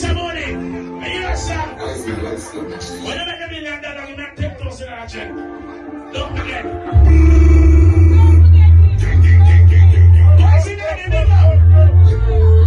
some money. Yes, sir. When you make $1 million, you make 10,000 a check. Don't forget. What's in the name?